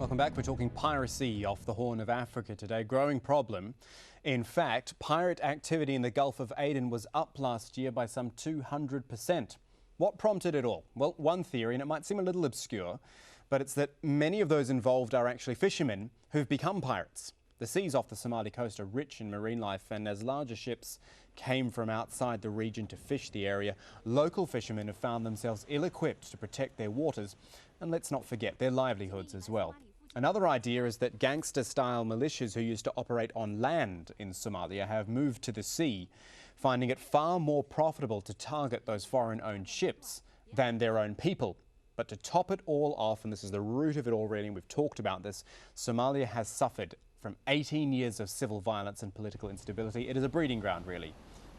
Welcome back. We're talking piracy off the Horn of Africa today. Growing problem. In fact, pirate activity in the Gulf of Aden was up last year by some 200%. What prompted it all? Well, one theory, and it might seem a little obscure, but it's that many of those involved are actually fishermen who've become pirates. The seas off the Somali coast are rich in marine life, and as larger ships came from outside the region to fish the area, local fishermen have found themselves ill-equipped to protect their waters, and let's not forget their livelihoods as well. Another idea is that gangster-style militias who used to operate on land in Somalia have moved to the sea, finding it far more profitable to target those foreign-owned ships than their own people. But to top it all off, and this is the root of it all really, and we've talked about this, Somalia has suffered from 18 years of civil violence and political instability. It is a breeding ground, really,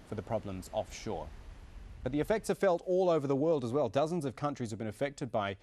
for the problems offshore. But the effects are felt all over the world as well. Dozens of countries have been affected by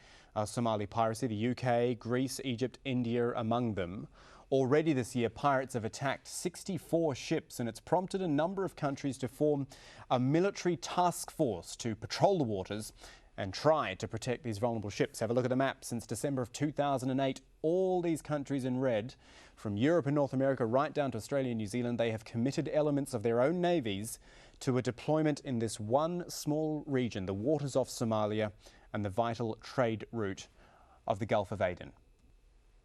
Somali piracy, the UK, Greece, Egypt, India among them. Already this year, pirates have attacked 64 ships, and it's prompted a number of countries to form a military task force to patrol the waters and try to protect these vulnerable ships. Have a look at the map. Since December of 2008, all these countries in red, from Europe and North America right down to Australia and New Zealand, they have committed elements of their own navies to a deployment in this one small region, the waters off Somalia and the vital trade route of the Gulf of Aden.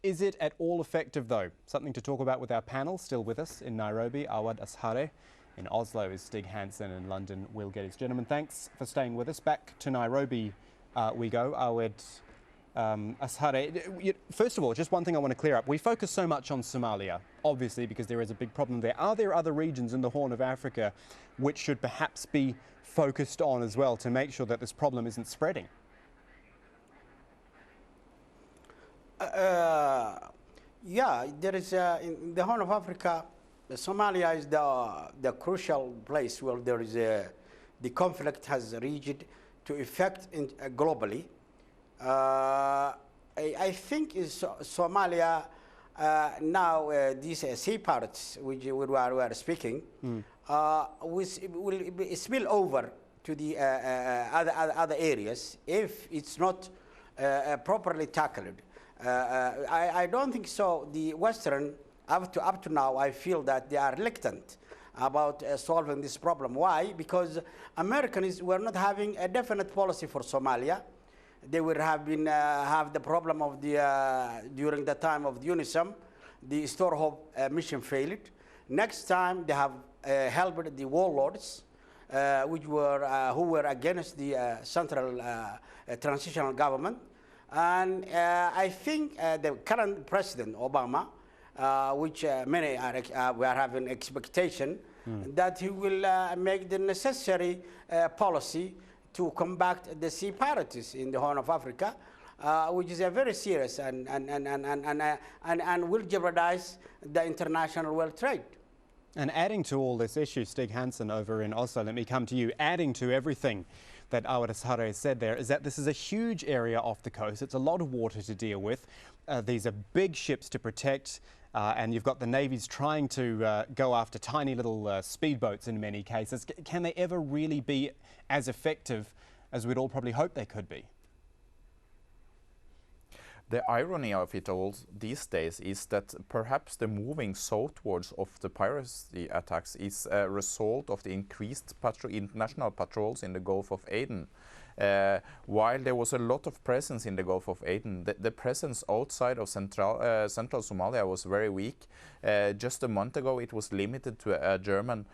Is it at all effective, though? Something to talk about with our panel. Still with us in Nairobi, Awad Ashare. In Oslo is Stig Hansen, and in London, Will Geddes. Gentlemen, thanks for staying with us. Back to Nairobi we go. Awad Ashare. First of all, just one thing I want to clear up. We focus so much on Somalia, obviously, because there is a big problem there. Are there other regions in the Horn of Africa which should perhaps be focused on as well to make sure that this problem isn't spreading? Yeah, there is in the Horn of Africa, Somalia is the crucial place where there is the conflict has reached to effect globally. I think Somalia now these sea pirates which we were speaking will spill over to the other areas if it's not properly tackled. I don't think so. The Western, up to now, I feel that they are reluctant about solving this problem. Why? Because Americans were not having a definite policy for Somalia. They would have been have the problem of the during the time of the UNISOM, the Store Hope mission failed. Next time they have helped the warlords, which were who were against the central transitional government. And I think the current President Obama, which many are having expectation that he will make the necessary policy to combat the sea pirates in the Horn of Africa, which is a very serious and will jeopardize the international world trade. And adding to all this issue, Stig Hansen over in Oslo, let me come to you. Adding to everything that Awad Ashare said there is that this is a huge area off the coast. It's a lot of water to deal with. These are big ships to protect, and you've got the navies trying to go after tiny little speedboats in many cases. Can they ever really be as effective as we'd all probably hope they could be? The irony of it all these days is that perhaps the moving southwards of the piracy attacks is a result of the increased international patrols in the Gulf of Aden. While there was a lot of presence in the Gulf of Aden, the presence outside of central Somalia was very weak. Just a month ago, it was limited to a German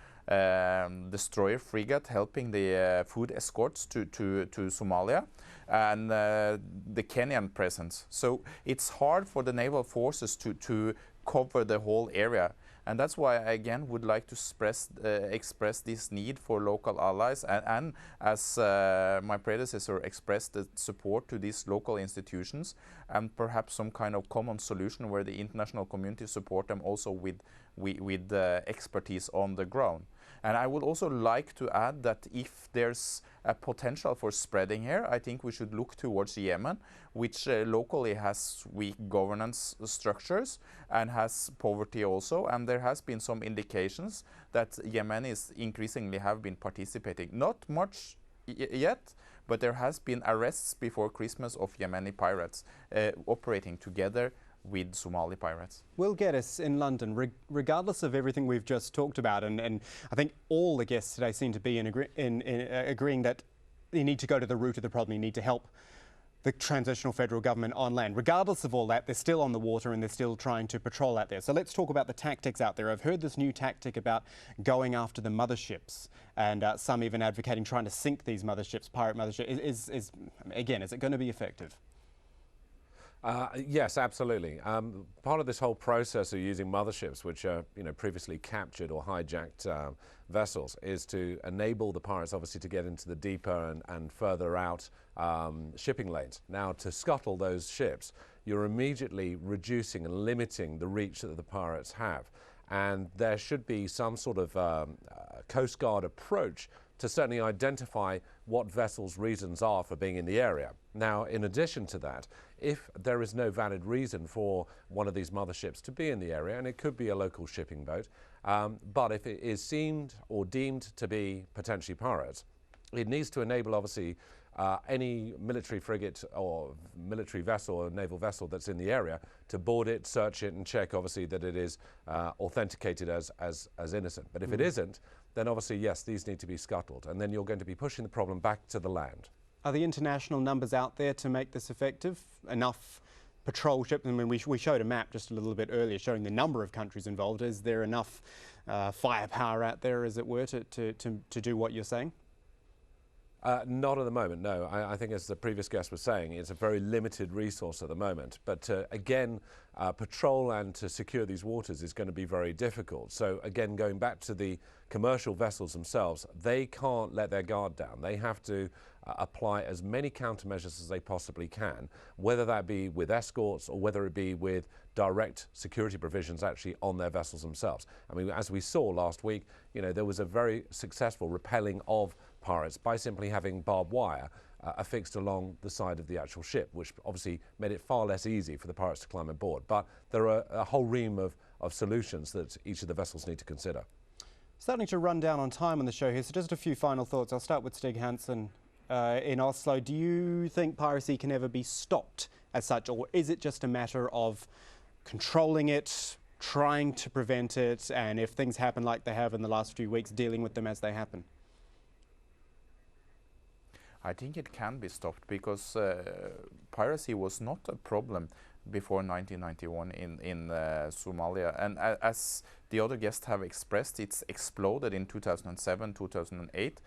destroyer frigate helping the food escorts to Somalia, and the Kenyan presence. So it's hard for the naval forces to cover the whole area. And that's why I again would like to express this need for local allies, and as my predecessor expressed, the support to these local institutions, and perhaps some kind of common solution where the international community support them also with expertise on the ground. And I would also like to add that if there's a potential for spreading here, I think we should look towards Yemen, which locally has weak governance structures and has poverty also. And there has been some indications that Yemenis increasingly have been participating. Not much yet, but there has been arrests before Christmas of Yemeni pirates operating together with Somali pirates. Will Geddes in London, regardless of everything we've just talked about, and I think all the guests today seem to be agreeing that you need to go to the root of the problem, you need to help the transitional federal government on land. Regardless of all that, they're still on the water and they're still trying to patrol out there. So let's talk about the tactics out there. I've heard this new tactic about going after the motherships, and some even advocating trying to sink these motherships, pirate motherships. Again, is it going to be effective? Yes, absolutely. Part of this whole process of using motherships, which are previously captured or hijacked vessels, is to enable the pirates obviously to get into the deeper and further out shipping lanes. Now, to scuttle those ships, you're immediately reducing and limiting the reach that the pirates have. And there should be some sort of Coast Guard approach to certainly identify what vessels' reasons are for being in the area. Now, in addition to that, if there is no valid reason for one of these motherships to be in the area, and it could be a local shipping boat, but if it is seen or deemed to be potentially pirates, it needs to enable, obviously, any military frigate or military vessel or naval vessel that's in the area to board it, search it, and check, obviously, that it is authenticated as innocent. But if it isn't, then obviously, yes, these need to be scuttled, and then you're going to be pushing the problem back to the land. Are the international numbers out there to make this effective? Enough patrol ships? I mean, we showed a map just a little bit earlier showing the number of countries involved. Is there enough firepower out there, as it were, to do what you're saying? Not at the moment, no. I think, as the previous guest was saying, it's a very limited resource at the moment. But again, patrol and to secure these waters is going to be very difficult. So again, going back to the commercial vessels themselves, they can't let their guard down. They have to apply as many countermeasures as they possibly can, whether that be with escorts or whether it be with direct security provisions actually on their vessels themselves. I mean, as we saw last week, there was a very successful repelling of pirates by simply having barbed wire affixed along the side of the actual ship, which obviously made it far less easy for the pirates to climb aboard. But there are a whole ream of solutions that each of the vessels need to consider. Starting to run down on time on the show here, so just a few final thoughts. I'll start with Stig Hansen in Oslo. Do you think piracy can ever be stopped as such, or is it just a matter of controlling it, trying to prevent it, and if things happen like they have in the last few weeks, dealing with them as they happen? I think it can be stopped because piracy was not a problem before 1991 in Somalia, and as the other guests have expressed, it's exploded in 2007, 2008,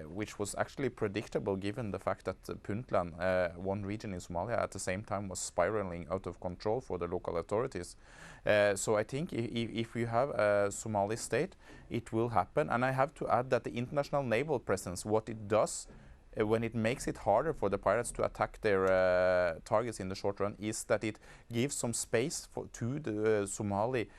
which was actually predictable given the fact that Puntland, one region in Somalia, at the same time was spiraling out of control for the local authorities. So I think if you have a Somali state, it will happen. And I have to add that the international naval presence, what it does when it makes it harder for the pirates to attack their targets in the short run, is that it gives some space to the Somali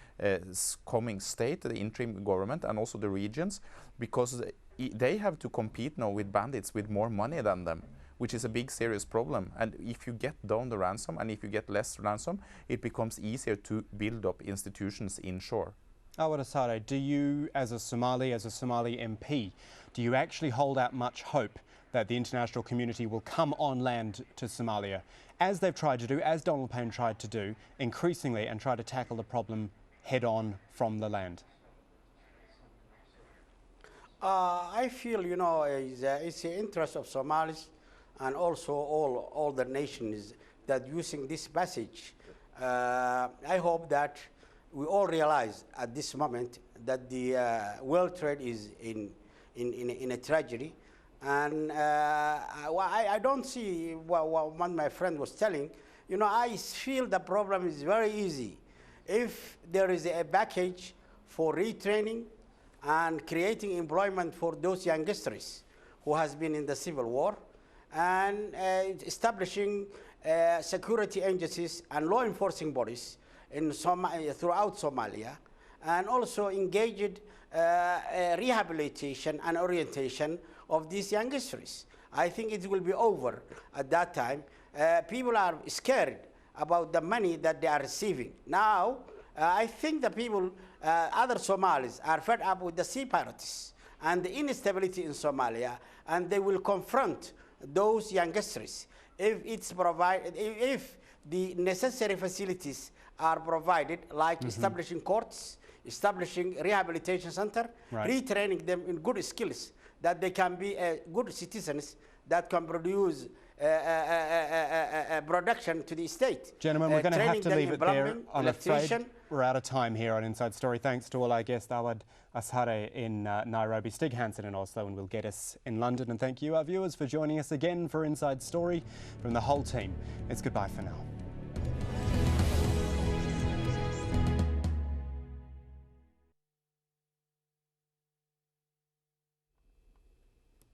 coming state, the interim government, and also the regions, because they have to compete now with bandits with more money than them, which is a big serious problem. And if you get down the ransom and if you get less ransom, it becomes easier to build up institutions inshore. Awad Asare, do you, as a Somali MP, do you actually hold out much hope that the international community will come on land to Somalia, as they've tried to do, as Donald Payne tried to do, increasingly, and try to tackle the problem head on from the land? I feel, it's the interest of Somalis and also all the nations that using this passage. I hope that we all realize at this moment that the world trade is in a tragedy. And I don't see what my friend was telling. I feel the problem is very easy. If there is a package for retraining and creating employment for those youngsters who has been in the civil war, and establishing security agencies and law enforcing bodies in throughout Somalia, and also engaged rehabilitation and orientation of these youngsters. I think it will be over at that time. People are scared about the money that they are receiving. Now, I think the people, other Somalis, are fed up with the sea pirates and the instability in Somalia, and they will confront those youngsters if the necessary facilities are provided, like establishing courts, establishing rehabilitation center, retraining them in good skills, that they can be good citizens that can produce production to the state. Gentlemen, we're going to have to leave it there. I'm afraid we're out of time here on Inside Story. Thanks to all our guests, Awad Ashare in Nairobi, Stig Hansen in Oslo, and Will Geddes in London. And thank you, our viewers, for joining us again for Inside Story. From the whole team, it's goodbye for now.